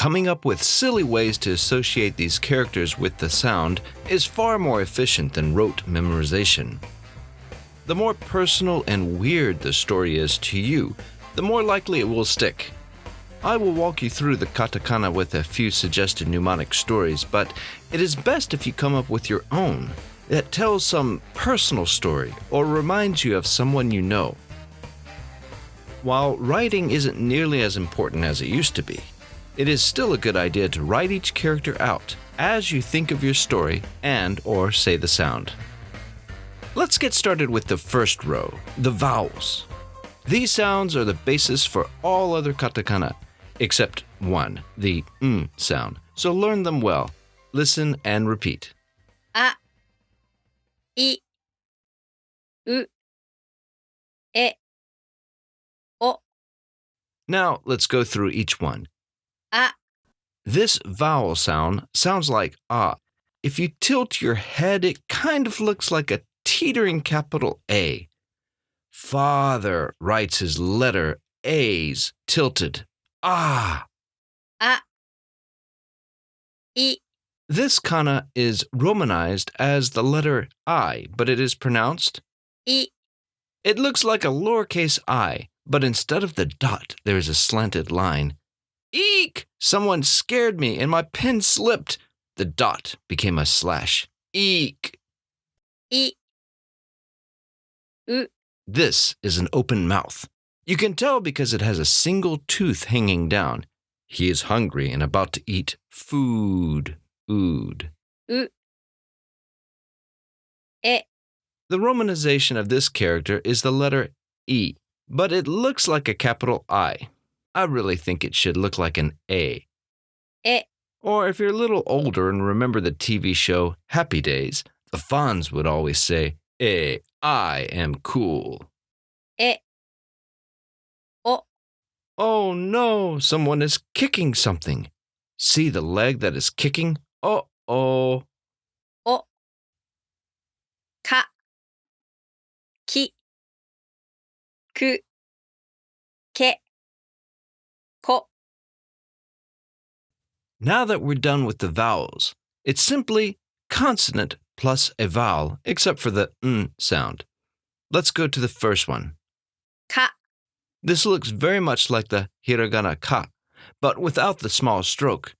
Coming up with silly ways to associate these characters with the sound is far more efficient than rote memorization. The more personal and weird the story is to you, the more likely it will stick. I will walk you through the katakana with a few suggested mnemonic stories, but it is best if you come up with your own that tells some personal story or reminds you of someone you know. While writing isn't nearly as important as it used to be, it is still a good idea to write each character out as you think of your story and/or say the sound. Let's get started with the first row, the vowels. These sounds are the basis for all other katakana, except one, the sound, so learn them well. Listen and repeat. A, I, U, E, O. Now let's go through each one. A, This vowel sound sounds like ah. If you tilt your head, it kind of looks like a teetering capital A. Father writes his letter A's tilted. Ah. A, I, This kana is romanized as the letter I, but it is pronounced. I. It looks like a lowercase I, but instead of the dot, there is a slanted line. Eek! Someone scared me and my pen slipped. The dot became a slash. Eek! I, U. This is an open mouth. You can tell because it has a single tooth hanging down. He is hungry and about to eat food. Ood. U, E. The romanization of this character is the letter E, but it looks like a capital I. I really think it should look like an A. E. Or if you're a little older and remember the TV show Happy Days, the Fonz would always say, I am cool. E. O. Oh no, someone is kicking something. See the leg that is kicking? Uh-oh. O. Ka. Ki. Ku. Ke. Ko. Now that we're done with the vowels, it's simply consonant plus a vowel, except for the sound. Let's go to the first one. Ka. This looks very much like the hiragana ka, but without the small stroke.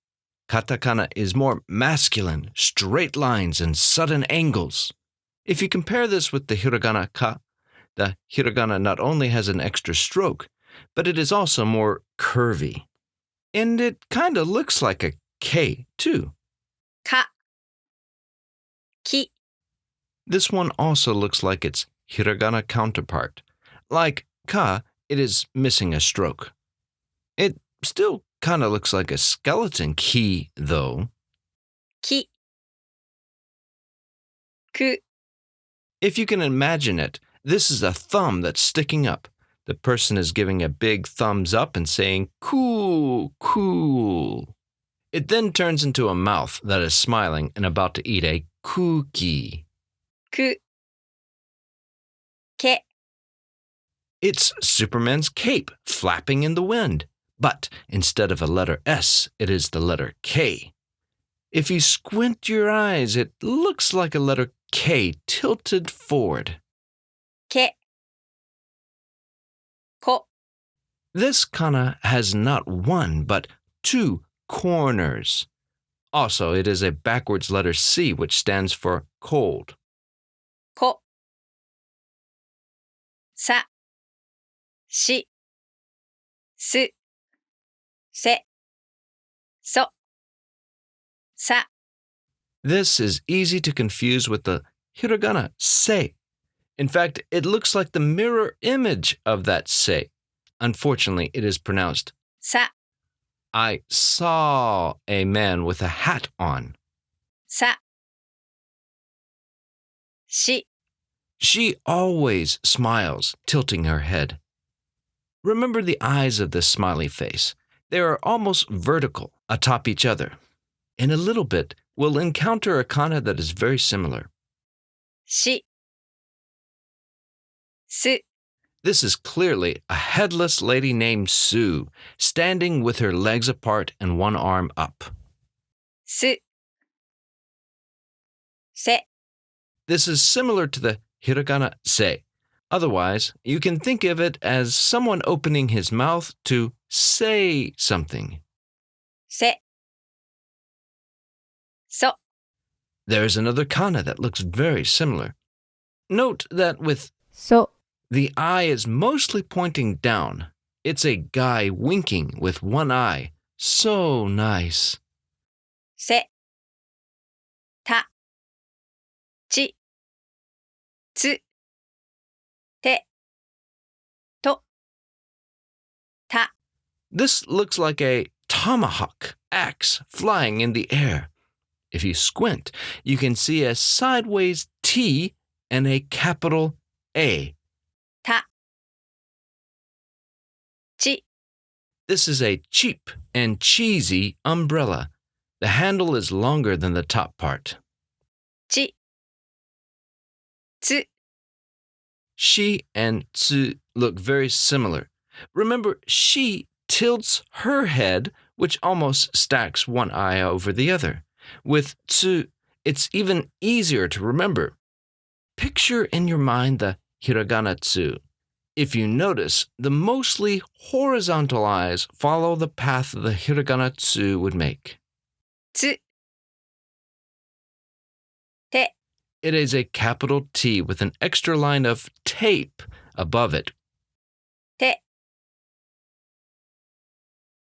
Katakana is more masculine, straight lines and sudden angles. If you compare this with the hiragana ka, the hiragana not only has an extra stroke, but it is also more curvy. And it kind of looks like a K, too. Ka. Ki. This one also looks like its hiragana counterpart. Like ka, it is missing a stroke. It still kind of looks like a skeleton key, though. Ki. Ku. If you can imagine it, this is a thumb that's sticking up. The person is giving a big thumbs up and saying, cool, cool. It then turns into a mouth that is smiling and about to eat a cookie. Ku. Ke. It's Superman's cape flapping in the wind. But instead of a letter S, it is the letter K. If you squint your eyes, it looks like a letter K tilted forward. Ke. Ko. This kana has not one, but two corners. Also, it is a backwards letter C, which stands for cold. Ko. Sa. Shi. Su. Se. So. Sa. This is easy to confuse with the hiragana se. In fact, it looks like the mirror image of that se. Unfortunately, it is pronounced Sa. I saw a man with a hat on. Sa. Shi. She always smiles, tilting her head. Remember the eyes of this smiley face. They are almost vertical atop each other. In a little bit, we'll encounter a kana that is very similar. Shi. Su. This is clearly a headless lady named Sue, standing with her legs apart and one arm up. す、せ、 This is similar to the hiragana se. Otherwise, you can think of it as someone opening his mouth to say something. せ、そ、 There's another kana that looks very similar. Note that with そ、 the eye is mostly pointing down. It's a guy winking with one eye. So nice. せ、た、ち、つ、て、と、た、 This looks like a tomahawk axe flying in the air. If you squint, you can see a sideways T and a capital A. た、ち、 This is a cheap and cheesy umbrella. The handle is longer than the top part. ち、つ、 She and tsu look very similar. Remember, she tilts her head, which almost stacks one eye over the other. With tsu, it's even easier to remember. Picture in your mind the hiragana tsu. If you notice, the mostly horizontal eyes follow the path the hiragana tsu would make. つ、て、 It is a capital T with an extra line of tape above it. て、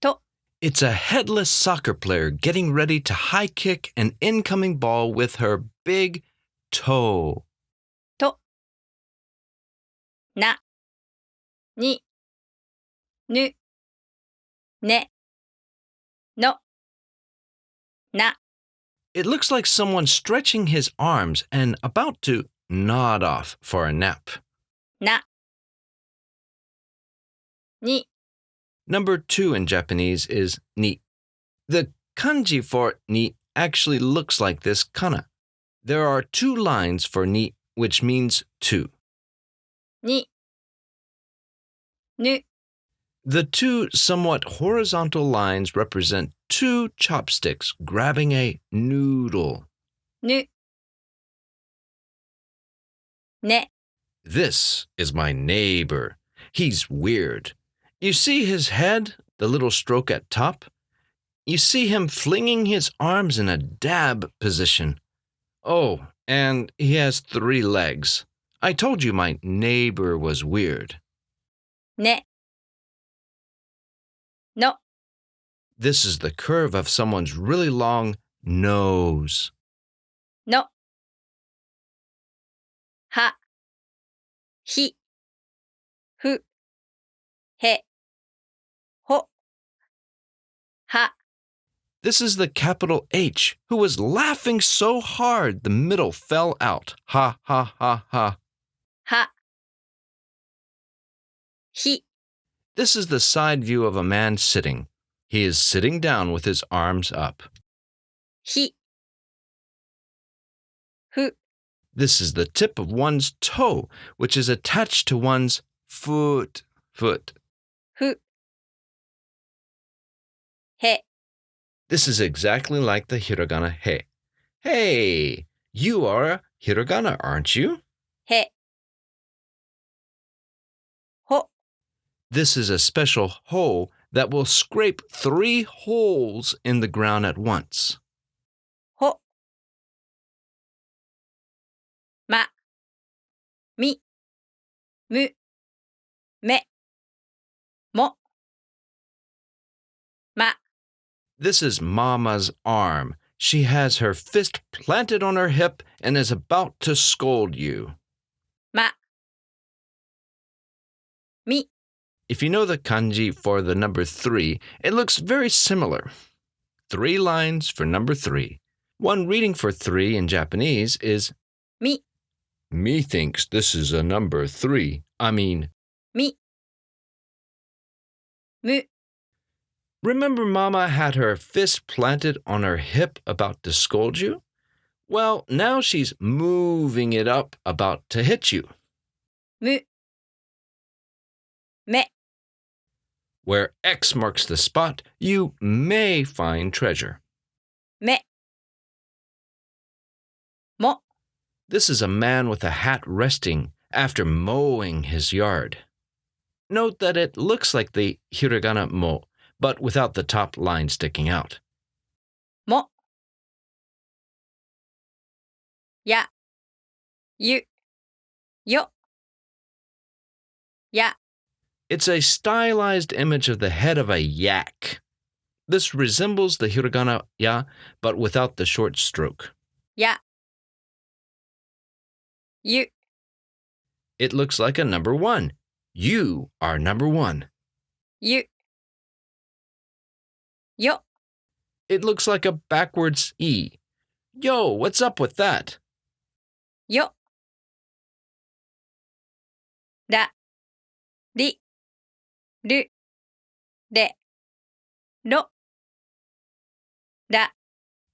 と、 It's a headless soccer player getting ready to high kick an incoming ball with her big toe. と、な、に、ぬ、ね、の、な、 It looks like someone stretching his arms and about to nod off for a nap. な、に、 Number 2 in Japanese is ni. The kanji for ni actually looks like this kana. There are 2 lines for ni, which means 2. に、ぬ、 The 2 somewhat horizontal lines represent 2 chopsticks grabbing a noodle. ぬ、ね、 This is my neighbor. He's weird. You see his head, the little stroke at top? You see him flinging his arms in a dab position. Oh, and he has 3 legs. I told you my neighbor was weird. ね、の、 This is the curve of someone's really long nose. の、は、ひ、ふ、へ、ほ、は、 This is the capital H, who was laughing so hard the middle fell out. Ha, ha, ha, ha. は、ひ、 This is the side view of a man sitting. He is sitting down with his arms up. ひ、ふ、 This is the tip of one's toe, which is attached to one's foot. ふ、へ、 This is exactly like the hiragana he. Hey, you are a hiragana, aren't you? へ、ほ、 This is a special hoe that will scrape 3 holes in the ground at once. ほ、ま、み、む、め、も、ま、 This is Mama's arm. She has her fist planted on her hip and is about to scold you. ま、み、 If you know the kanji for the number 3, it looks very similar. 3 lines for number 3. One reading for 3 in Japanese is み、 Methinks this is a number 3. I mean, み、む、 remember Mama had her fist planted on her hip about to scold you? Well, now she's moving it up about to hit you. む、め、 Where X marks the spot, you may find treasure. め、も、 This is a man with a hat resting after mowing his yard. Note that it looks like the hiragana mo, but without the top line sticking out. も、や、ゆ、よ、や、 It's a stylized image of the head of a yak. This resembles the hiragana ya, but without the short stroke. や、ゆ、 It looks like a number 1. You are number 1. ゆ、よ、 It looks like a backwards E. Yo, what's up with that? よ、ら、り、る、れ、ろ、ら、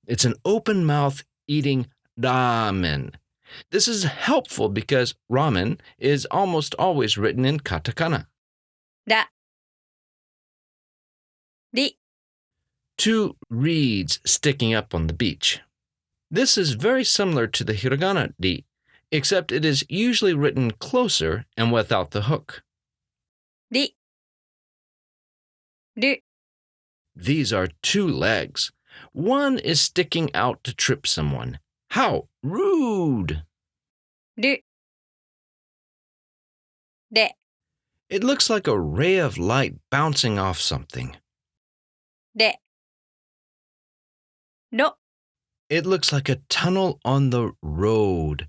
It's an open mouth eating ramen. This is helpful because ramen is almost always written in katakana. ら、り、 Two reeds sticking up on the beach. This is very similar to the hiragana ri, except it is usually written closer and without the hook. り、る、 These are two legs. One is sticking out to trip someone. How rude! る、れ、 It looks like a ray of light bouncing off something. れ、ろ、 It looks like a tunnel on the road.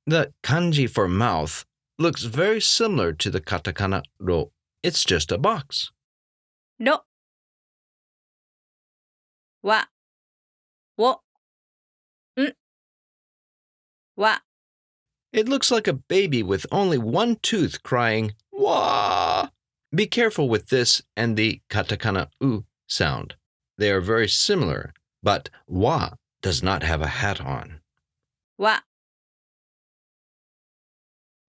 The kanji for mouth looks very similar to the katakana ro. It's just a box. ろ、わ、を、ん、わ、 It looks like a baby with only one tooth crying, wah! Be careful with this and the katakana u sound. They are very similar, but wa does not have a hat on. わ、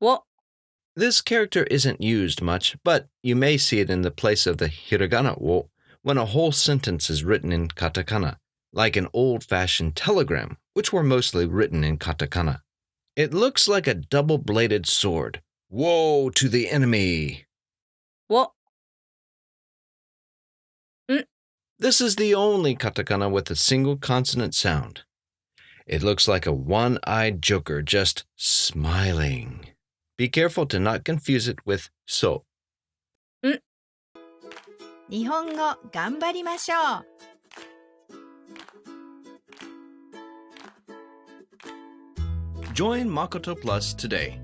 を、 This character isn't used much, but you may see it in the place of the hiragana wo when a whole sentence is written in katakana, like an old-fashioned telegram, which were mostly written in katakana. It looks like a double-bladed sword. Woe to the enemy! を、ん、 This is the only katakana with a single consonant sound. It looks like a one-eyed joker just smiling. Be careful to not confuse it with so. 日本語頑張りましょう。Join Makoto Plus today.